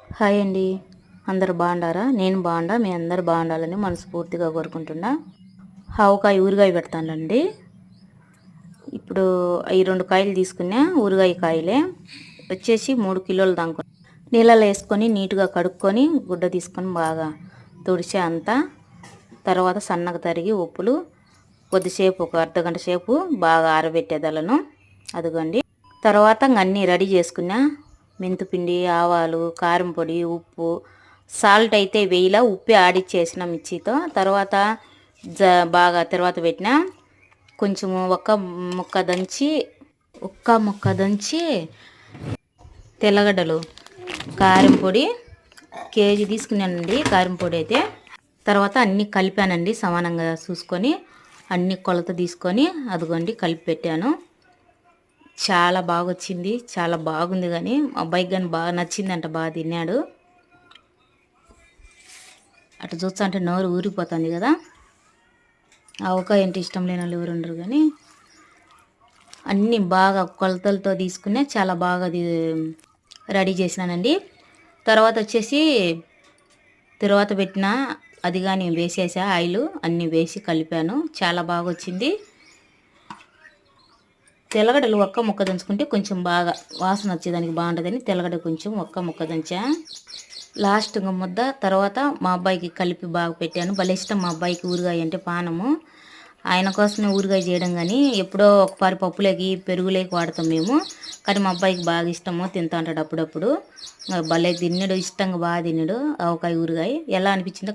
Hi అండి. అందరు బాగుండారా? నేను బాగుండా, మీ అందరు బాగుండాలని మనస్ఫూర్తిగా కోరుకుంటున్నా. ఆవకాయ ఊరగాయ పెడతానండి. ఇప్పుడు ఈ 2 కాయలు తీసుకున్నా, ఊరగాయ కాయలే వచ్చేసి 3 కిలోలు దాకా నీళ్ళలో వేసుకొని నీట్గా కడుక్కొని గుడ్డ తీసుకొని బాగా తుడిచే అంతా. తర్వాత సన్నగా తరిగి ఉప్పులు కొద్దిసేపు ఒక అర్ధగంట సేపు బాగా ఆరబెట్టేదలను. అదిగోండి. తర్వాత అన్నీ రెడీ చేసుకున్నా. మెంతిపిండి, ఆవాలు, కారం పొడి, ఉప్పు, సాల్ట్ అయితే వేయిలా, ఉప్పి ఆడిచ్చేసిన మిర్చితో. తర్వాత బాగా తర్వాత పెట్టిన కొంచెము ఒక్క ముక్క దంచి తెల్లగడ్డలు, కారం పొడి కేజీ తీసుకున్నానండి కారం పొడి అయితే. తర్వాత అన్నీ కలిపానండి సమానంగా చూసుకొని, అన్ని కొలత తీసుకొని అదిగోండి కలిపి పెట్టాను. చాలా బాగా వచ్చింది, చాలా బాగుంది. కానీ అబ్బాయికి కానీ బాగా నచ్చిందంట, బాగా తిన్నాడు. అటు చూస్తా అంటే నోరు ఊరిపోతుంది కదా. ఆవకాయ అంటే ఇష్టం లేని వాళ్ళు ఎవరు ఉండరు. కానీ అన్నీ బాగా కొలతలతో తీసుకునే చాలా బాగా రెడీ చేసినానండి. తర్వాత వచ్చేసి తర్వాత పెట్టిన అది కానీ వేసేసా, ఆయిల్ అన్నీ వేసి కలిపాను. చాలా బాగా వచ్చింది. తెల్లగడ్డలు ఒక్క ముక్క దంచుకుంటే కొంచెం బాగా వాసన వచ్చేదానికి బాగుంటుందని తెల్లగడ్డ కొంచెం ఒక్క ముక్క దంచా. లాస్ట్ ముద్ద తర్వాత మా అబ్బాయికి కలిపి బాగా పెట్టాను. భలే ఇష్టం మా అబ్బాయికి ఊరగాయ అంటే పానము. ఆయన కోసమే ఊరగాయ చేయడం. కానీ ఎప్పుడో ఒకసారి పప్పులేకి పెరుగులేకి వాడతాం మేము. కానీ మా అబ్బాయికి బాగా ఇష్టము, తింటా ఉంటాడు అప్పుడప్పుడు. భలే తిన్నాడు, ఇష్టంగా బాగా తిన్నాడు ఆవకాయ ఊరగాయ. ఎలా అనిపించిందో